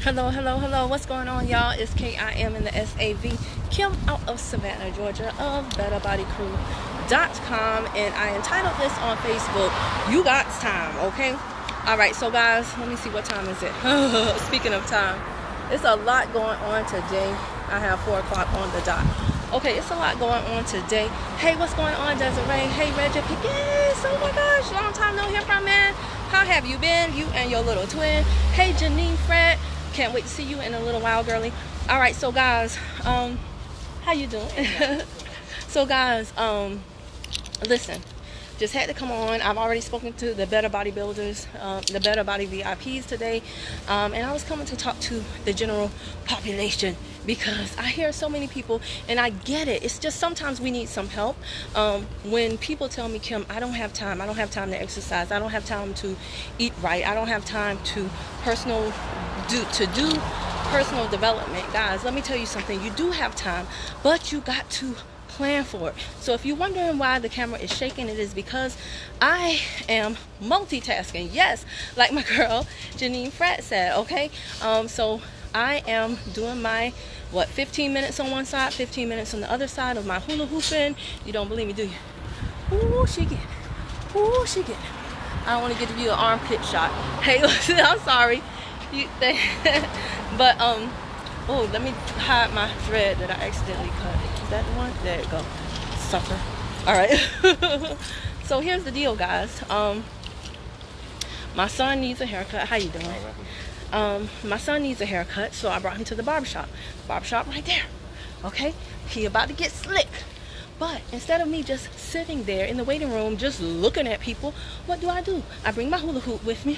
Hello, hello, hello. What's going on, y'all? It's KIM in the SAV. Kim out of Savannah, Georgia of BetterBodyCrew.com. And I entitled this on Facebook, You Got Time, okay? Alright, so guys, let me see what time is it. Speaking of time, it's a lot going on today. I have 4 o'clock on the dot. Okay, it's a lot going on today. Hey, what's going on, Desiree? Hey, Reggie. Yes, oh my gosh, long time no hear from, man. How have you been? You and your little twin. Hey, Janine Fred. Can't wait to see you in a little while, girly. All right, so guys, how you doing? So guys, listen, just had to come on. I've already spoken to the Better Body Builders, the Better Body VIPs today, and I was coming to talk to the general population because I hear so many people, and I get it. It's just sometimes we need some help. When people tell me, Kim, I don't have time to exercise, I don't have time to eat right, I don't have time to do personal development. Guys, let me tell you something. You do have time, but you got to plan for it. So if you're wondering why the camera is shaking, it is because I am multitasking. Yes, like my girl Janine Fred said, okay? So I am doing my 15 minutes on one side, 15 minutes on the other side of my hula hooping. You don't believe me, do you? Ooh, she get it. Ooh, she get it. I don't want to give you an armpit shot. Hey, listen, I'm sorry. But oh, let me hide my thread that I accidentally cut. Is that the one? There you go, sucker. All right. So here's the deal, guys. My son needs a haircut. How you doing? My son needs a haircut, so I brought him to the barbershop. Barbershop right there. Okay, he about to get slick. But instead of me just sitting there in the waiting room just looking at people, what do? I bring my hula hoop with me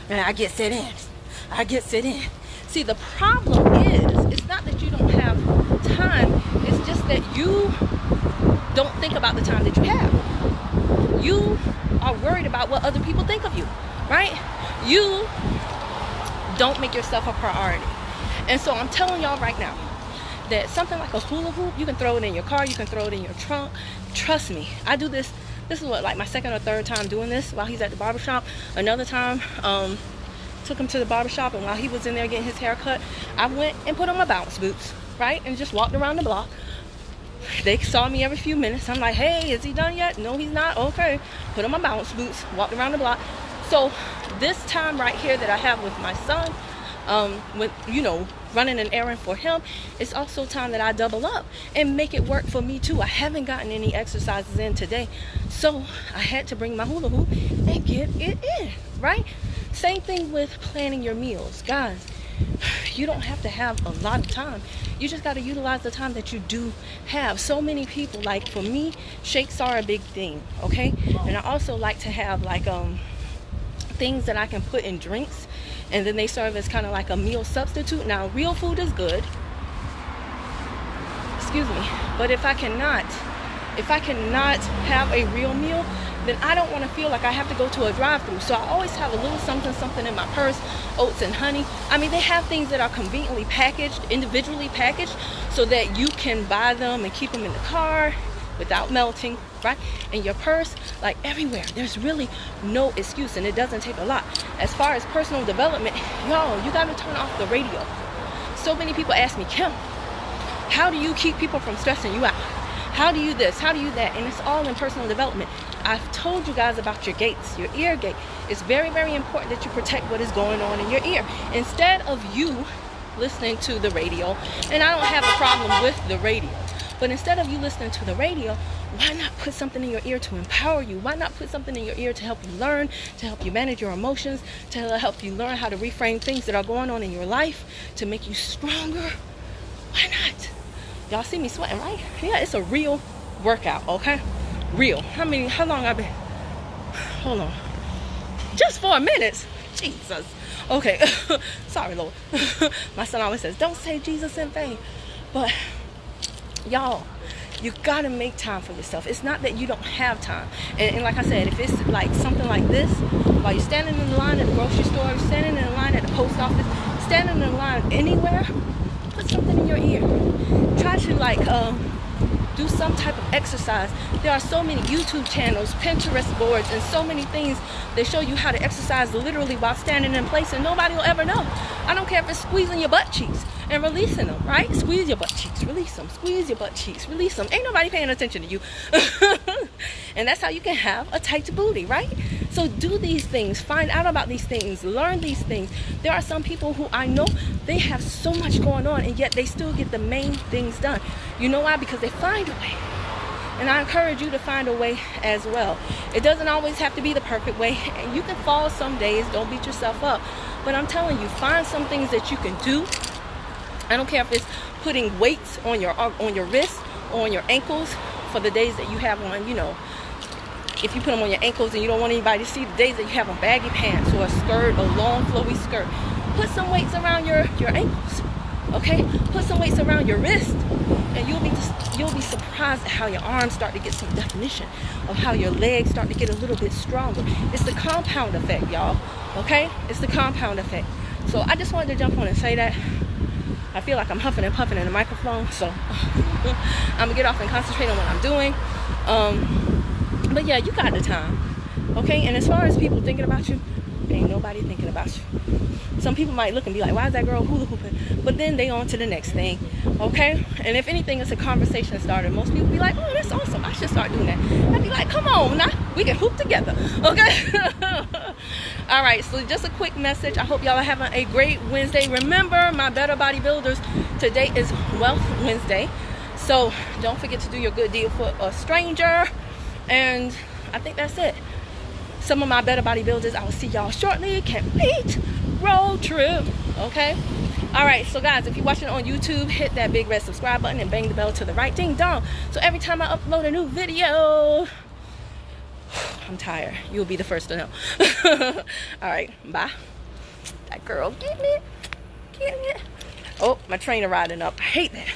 and I get sit in. See, the problem is, it's not that you don't have time, it's just that you don't think about the time that you have. You are worried about what other people think of you, right? You don't make yourself a priority. And so I'm telling y'all right now that something like a hula hoop, you can throw it in your car, you can throw it in your trunk. Trust me, I do this. This is like my second or third time doing this while he's at the barbershop. Another time, took him to the barbershop, and while he was in there getting his hair cut, I went and put on my bounce boots, right? And just walked around the block. They saw me every few minutes. I'm like, hey, is he done yet? No, he's not. Okay. Put on my bounce boots, walked around the block. So this time right here that I have with my son, with, running an errand for him, it's also time that I double up and make it work for me too. I haven't gotten any exercises in today, so I had to bring my hula hoop and get it in, right? Same thing with planning your meals. Guys, you don't have to have a lot of time. You just got to utilize the time that you do have. So many people, like for me, shakes are a big thing, okay? And I also like to have like things that I can put in drinks, and then they serve as kind of like a meal substitute. Now, real food is good, excuse me, but if I cannot have a real meal, then I don't want to feel like I have to go to a drive-thru. So I always have a little something in my purse, oats and honey. I mean, they have things that are conveniently packaged, individually packaged, so that you can buy them and keep them in the car without melting, right? In your purse, like everywhere. There's really no excuse, and it doesn't take a lot. As far as personal development, y'all, you got to turn off the radio. So many people ask me, Kim, how do you keep people from stressing you out? How do you this? How do you that? And it's all in personal development. I've told you guys about your gates, your ear gate. It's very, very important that you protect what is going on in your ear. Instead of you listening to the radio, and I don't have a problem with the radio, but instead of you listening to the radio, why not put something in your ear to empower you? Why not put something in your ear to help you learn, to help you manage your emotions, to help you learn how to reframe things that are going on in your life, to make you stronger? Why not? Y'all see me sweating, right? Yeah, it's a real workout, okay? Real. How long I've been? Hold on. Just 4 minutes. Jesus. Okay. Sorry, Lord. My son always says, don't say Jesus in vain. But y'all, you gotta make time for yourself. It's not that you don't have time. And like I said, if it's like something like this, while you're standing in the line at the grocery store, standing in the line at the post office, standing in the line anywhere, put something in your ear. Try to Do some type of exercise. There are so many YouTube channels, Pinterest boards, and so many things that show you how to exercise literally while standing in place, and nobody will ever know. I don't care if it's squeezing your butt cheeks and releasing them, right? Squeeze your butt cheeks, release them. Squeeze your butt cheeks, release them. Ain't nobody paying attention to you. And that's how you can have a tight booty, right? So do these things, find out about these things, learn these things. There are some people who I know, they have so much going on, and yet they still get the main things done. You know why? Because they find a way. And I encourage you to find a way as well. It doesn't always have to be the perfect way, and you can fall some days. Don't beat yourself up. But I'm telling you, find some things that you can do. I don't care if it's putting weights on your wrists or on your ankles for the days that you have on, you know, if you put them on your ankles and you don't want anybody to see, the days that you have on baggy pants or a skirt, a long flowy skirt, put some weights around your ankles, okay? Put some weights around your wrist, and you'll be surprised at how your arms start to get some definition, of how your legs start to get a little bit stronger. It's the compound effect, y'all, okay? It's the compound effect. So I just wanted to jump on and say that. I feel like I'm huffing and puffing in the microphone, so I'm gonna get off and concentrate on what I'm doing. But yeah, you got the time, okay? And as far as people thinking about you, ain't nobody thinking about you. Some people might look and be like, why is that girl hula hooping? But then they on to the next thing, okay? And if anything, it's a conversation starter. Most people be like, oh, that's awesome, I should start doing that. I'd be like, come on now, we can hoop together, okay? All right, so just a quick message. I hope y'all are having a great Wednesday. Remember, my Better Bodybuilders, today is Wealth Wednesday. So don't forget to do your good deal for a stranger. And I think that's it. Some of my Better Bodybuilders, I will see y'all shortly. Can't wait. Road trip. Okay? All right, so guys, if you're watching on YouTube, hit that big red subscribe button and bang the bell to the right. Ding dong. So every time I upload a new video, I'm tired. You'll be the first to know. All right, bye. That girl, getting it. Oh, my trainer riding up. I hate that.